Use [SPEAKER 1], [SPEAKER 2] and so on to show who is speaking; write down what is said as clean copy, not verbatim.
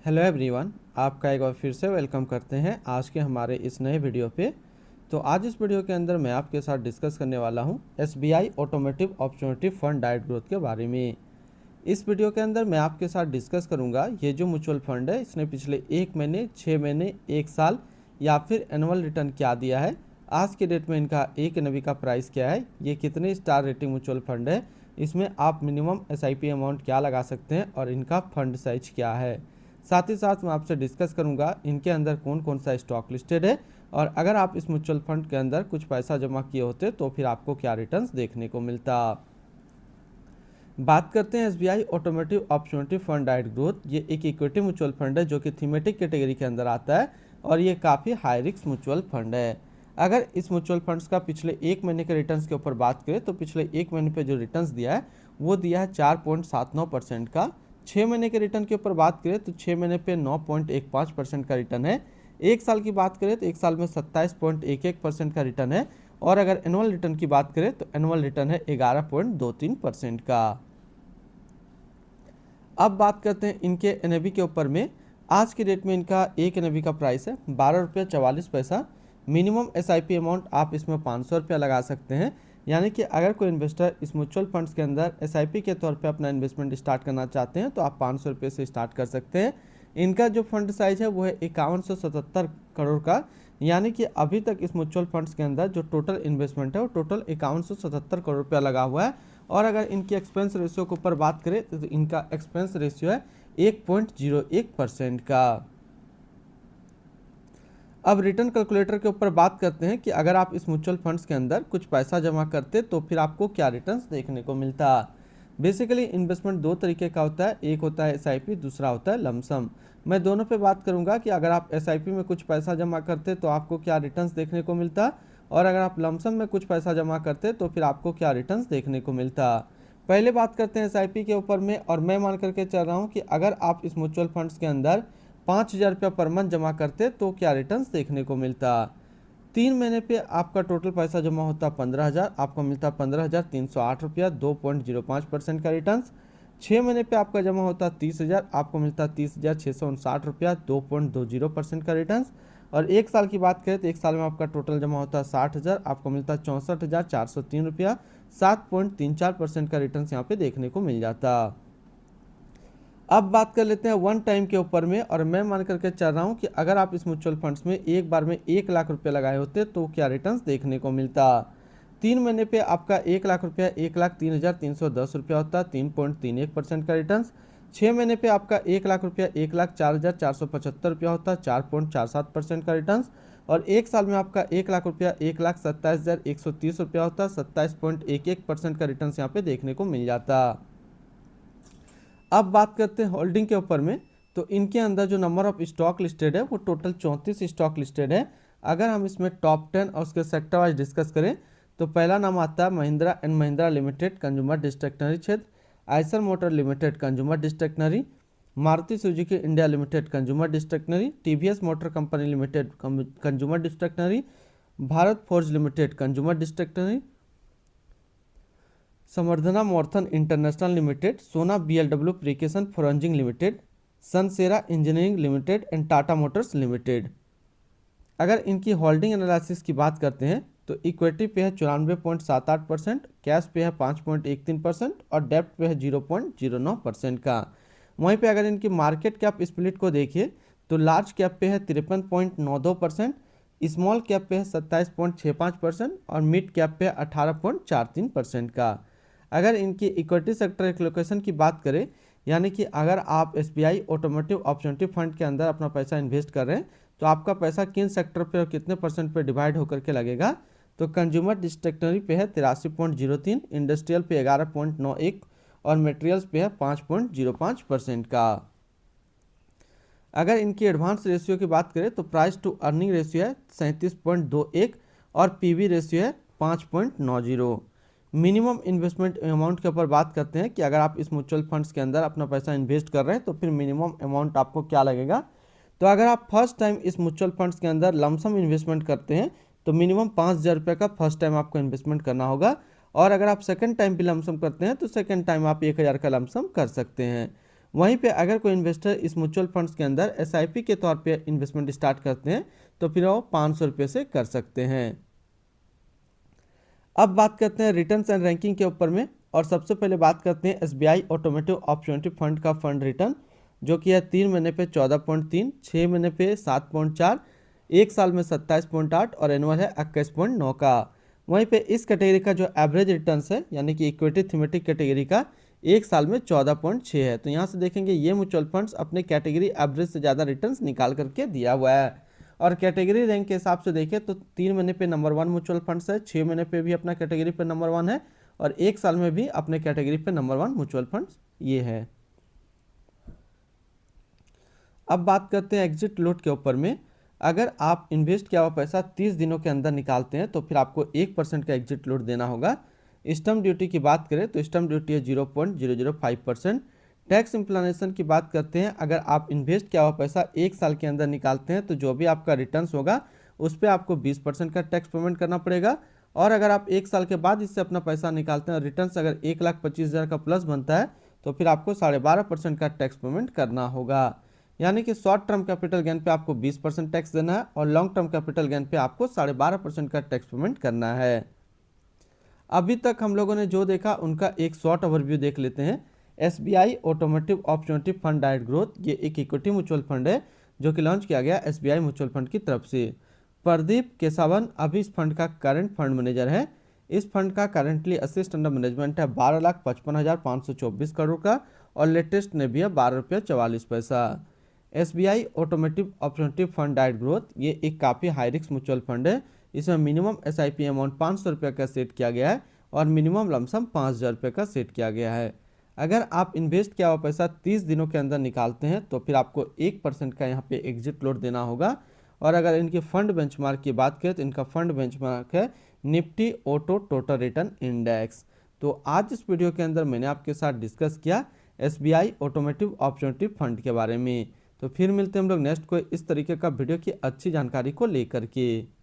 [SPEAKER 1] Hello everyone, आपका एक बार फिर से वेलकम करते हैं आज के हमारे इस नए वीडियो पे। तो आज इस वीडियो के अंदर मैं आपके साथ डिस्कस करने वाला हूं SBI automotive opportunity fund direct growth के बारे में। इस वीडियो के अंदर मैं आपके साथ डिस्कस करूंगा ये जो म्यूचुअल फंड है इसने पिछले 1 महीने, 6 महीने, 1 साल या फिर एनुअल रिटर्न क्या दिया है, आज के डेट में इनका एक एनएवी का प्राइस क्या है, ये कितने स्टार रेटिंग म्यूचुअल फंड है, इसमें आप मिनिमम एसआईपी अमाउंट क्या लगा सकते हैं और इनका फंड साइज क्या है। साथ ही साथ मैं आपसे डिस्कस करूंगा इनके अंदर कौन कौन सा स्टॉक लिस्टेड है और अगर आप इस म्यूचुअल फंड के अंदर कुछ पैसा जमा किए होते तो फिर आपको क्या रिटर्न्स देखने को मिलता। बात करते हैं SBI automotive opportunity fund direct growth. ये एक इक्विटी म्यूचुअल फंड है जो कि थीमेटिक कैटेगरी के अंदर आता है और ये काफ़ी हाई रिस्क म्यूचुअल फंड है। अगर इस म्यूचुअल फंड्स का पिछले 1 महीने के रिटर्न्स के ऊपर बात करें तो पिछले 1 महीने पे जो रिटर्न्स दिया है वो दिया है 4.79% का। 6 महीने के रिटर्न के ऊपर बात करें तो 6 महीने पे 9.15% का रिटर्न है। 1 साल की बात करें तो 1 साल में 27.11% का रिटर्न है और अगर एनुअल रिटर्न की बात करें तो एनुअल रिटर्न है 11.23% का। अब बात करते हैं इनके एनएवी के ऊपर में। आज के डेट में इनका एक एनएवी का प्राइस है 12 रुपये 44 पैसा। मिनिमम एसआईपी अमाउंट आप इसमें 500 रुपया लगा सकते हैं, यानी कि अगर कोई इन्वेस्टर इस म्यूचुअल फंड्स के अंदर एसआईपी के तौर पे अपना इन्वेस्टमेंट स्टार्ट करना चाहते हैं तो आप 500 रुपये से स्टार्ट कर सकते हैं। इनका जो फंड साइज है वो है 5177 करोड़ का, यानी कि अभी तक इस म्यूचुअल फंड्स के अंदर जो टोटल इन्वेस्टमेंट है वो टोटल 5177 करोड़ रुपया लगा हुआ है। और अगर इनकी एक्सपेंस रेशियो के ऊपर बात करें तो इनका एक्सपेंस रेशियो है 1.01% का। अब रिटर्न कैलकुलेटर के ऊपर बात करते हैं कि अगर आप इस म्यूचुअल फंड्स के अंदर कुछ पैसा जमा करते तो फिर आपको क्या रिटर्न्स देखने को मिलता। बेसिकली इन्वेस्टमेंट दो तरीके का होता है, एक होता है एसआईपी, दूसरा होता है लमसम। मैं दोनों पे बात करूंगा कि अगर आप एसआईपी में कुछ पैसा जमा करते तो आपको क्या रिटर्न्स देखने को मिलता और अगर आप लमसम में कुछ पैसा जमा करते तो फिर आपको क्या रिटर्न्स देखने को मिलता। पहले बात करते हैं एसआईपी के ऊपर में, और मैं मान करके चल रहा हूँ कि अगर आप इस म्यूचुअल फंड्स के अंदर 5,000 रुपया पर मंथ जमा करते तो क्या रिटर्न्स देखने को मिलता। 3 महीने पे आपका टोटल पैसा जमा होता 15,000, आपको मिलता 15,308 रुपया, 2.05% का रिटर्न्स। 6 महीने पे आपका जमा होता 30,000, आपको मिलता 30,659 रुपया, 2.20% का रिटर्न्स। और 1 साल की बात करें तो 1 साल में आपका टोटल जमा होता 60,000, आपको मिलता 64,403 रुपया, 7.34% का रिटर्न्स यहाँ पे देखने को मिल जाता। अब बात कर लेते हैं वन टाइम के ऊपर में, और मैं मान करके चल रहा हूँ कि अगर आप इस म्यूचुअल फंड्स में एक बार में 1 लाख रुपए लगाए होते तो क्या रिटर्न्स देखने को मिलता। 3 महीने पे आपका 1 लाख रुपया 1,03,310 रुपया होता, 3.31% का रिटर्न्स। 6 महीने पे आपका 1 लाख रुपया 1,04,475 रुपया होता, 4.47% का रिटर्न्स। और 1 साल में आपका 1 लाख रुपया 1,27,130 रुपया होता, 27.11% का रिटर्न्स यहाँ पे देखने को मिल जाता। अब बात करते हैं होल्डिंग के ऊपर में, तो इनके अंदर जो नंबर ऑफ स्टॉक लिस्टेड है वो टोटल 34 स्टॉक लिस्टेड है। अगर हम इसमें टॉप 10 और उसके सेक्टर वाइज डिस्कस करें तो पहला नाम आता है Mahindra and Mahindra limited consumer discretionary क्षेत्र, Eicher motor limited consumer discretionary, Maruti Suzuki India limited consumer discretionary, TVS motor company limited consumer discretionary, Bharat forge limited consumer discretionary, Samvardhana Motherson international limited, Sona BLW precision forgings limited, Sansera engineering limited and Tata motors limited. अगर इनकी holding analysis की बात करते हैं तो equity पे है 94.78%, cash पे है 5.13% और डेप्ट पे है 0.09% का। वहीं पे अगर इनकी मार्केट कैप स्प्लिट को देखिए तो लार्ज कैप पे है 53.92%, स्मॉल कैप पे है 27.65% और मिड कैप पे है 18.43% का। अगर इनकी इक्विटी सेक्टर एलोकेशन की बात करें, यानी कि अगर आप एसबीआई ऑटोमेटिव अपॉर्चुनिटी फंड के अंदर अपना पैसा इन्वेस्ट कर रहे हैं तो आपका पैसा किन सेक्टर पे और कितने परसेंट पे डिवाइड होकर के लगेगा, तो कंज्यूमर डिस्क्रिशनरी पे है 83.03, इंडस्ट्रियल पे 11.91 और मटेरियल्स पे है 5.05% का। अगर इनकी एडवांस रेशियो की बात करें तो प्राइस टू अर्निंग रेशियो है 37.21 और पीवी रेशियो है 5.90। मिनिमम इन्वेस्टमेंट अमाउंट के ऊपर बात करते हैं कि अगर आप इस म्यूचुअल फंड्स के अंदर अपना पैसा इन्वेस्ट कर रहे हैं तो फिर मिनिमम अमाउंट आपको क्या लगेगा। तो अगर आप फर्स्ट टाइम इस म्यूचुअल फंड्स के अंदर लमसम इन्वेस्टमेंट करते हैं तो मिनिमम 5,000 रुपये का फर्स्ट टाइम आपको इन्वेस्टमेंट करना होगा, और अगर आप सेकंड टाइम भी लमसम करते हैं तो सेकंड टाइम आप 1,000 का लमसम कर सकते हैं। वहीं पे अगर कोई इन्वेस्टर इस म्यूचुअल फंड्स के अंदर एसआईपी के तौर पे इन्वेस्टमेंट स्टार्ट करते हैं तो फिर वो 500 रुपये से कर सकते हैं। अब बात करते हैं रिटर्न्स एंड रैंकिंग के ऊपर में, और सबसे पहले बात करते हैं एसबीआई ऑटोमेटिव अपॉर्चुनिटी फंड का फंड रिटर्न, जो कि है 3 महीने पे 14.3, 6 महीने पे 7.4, 1 साल में 27.8 और एनुअल है 21.9 का। वहीं पे इस कैटेगरी का जो एवरेज रिटर्न्स है यानी कि इक्विटी थीमेटिक कैटेगरी का 1 साल में 14.6 है। तो यहाँ से देखेंगे ये म्यूचुअल फंड्स अपने कैटेगरी एवरेज से ज़्यादा रिटर्न्स निकाल करके दिया हुआ है। और कैटेगरी रैंक के हिसाब से देखें तो 3 महीने पे नंबर 1 म्यूचुअल फंड्स है, 6 महीने पे भी अपना कैटेगरी पे नंबर 1 है और 1 साल में भी अपने कैटेगरी पे नंबर 1 म्यूचुअल फंड्स ये है। अब बात करते हैं एग्जिट लोड के ऊपर में। अगर आप इन्वेस्ट किया हुआ पैसा 30 दिनों के अंदर निकालते हैं तो फिर आपको 1% का एग्जिट लोड देना होगा। स्टैम्प ड्यूटी की बात करें तो स्टैम्प ड्यूटी है 0.005%। टैक्स इम्प्लानेशन की बात करते हैं, अगर आप इन्वेस्ट किया हुआ पैसा 1 साल के अंदर निकालते हैं तो जो भी आपका रिटर्न्स होगा उस पर आपको 20% का टैक्स पेमेंट करना पड़ेगा। और अगर आप 1 साल के बाद इससे अपना पैसा निकालते हैं और रिटर्न्स अगर 1,25,000 का प्लस बनता है तो फिर आपको 12.5% का टैक्स पेमेंट करना होगा। यानी कि शॉर्ट टर्म कैपिटल गेन पे आपको 20% टैक्स देना है और लॉन्ग टर्म कैपिटल गेन पे आपको 12.5% का टैक्स पेमेंट करना है। अभी तक हम लोगों ने जो देखा उनका एक शॉर्ट ओवरव्यू देख लेते हैं। SBI automotive opportunity fund direct growth, ये एक इक्विटी म्यूचुअल फंड है जो कि लॉन्च किया गया एसबीआई म्यूचुअल फंड की तरफ से। प्रदीप केसावन अभी इस फंड का करंट फंड मैनेजर है। इस फंड का करंटली असिस्ट अंडर मैनेजमेंट है 12,55,524 करोड़ का और लेटेस्ट ने भी है 12 रुपये 44 पैसा। SBI automotive opportunity fund direct growth, ये एक काफ़ी हाई रिस्क म्यूचुअल फंड है। इसमें मिनिमम एसआईपी अमाउंट 500 रुपये का सेट किया गया है और मिनिमम लमसम 5,000 रुपये का सेट किया गया है। अगर आप इन्वेस्ट किया हुआ पैसा 30 दिनों के अंदर निकालते हैं तो फिर आपको 1% का यहाँ पे एग्जिट लोड देना होगा। और अगर इनके फंड बेंचमार्क की बात करें तो इनका फंड बेंचमार्क है Nifty auto total return index. तो आज इस वीडियो के अंदर मैंने आपके साथ डिस्कस किया एसबीआई ऑटोमेटिव अपॉर्चुनिटी फंड के बारे में। तो फिर मिलते हैं हम लोग नेक्स्ट कोई इस तरीके का वीडियो की अच्छी जानकारी को लेकर के।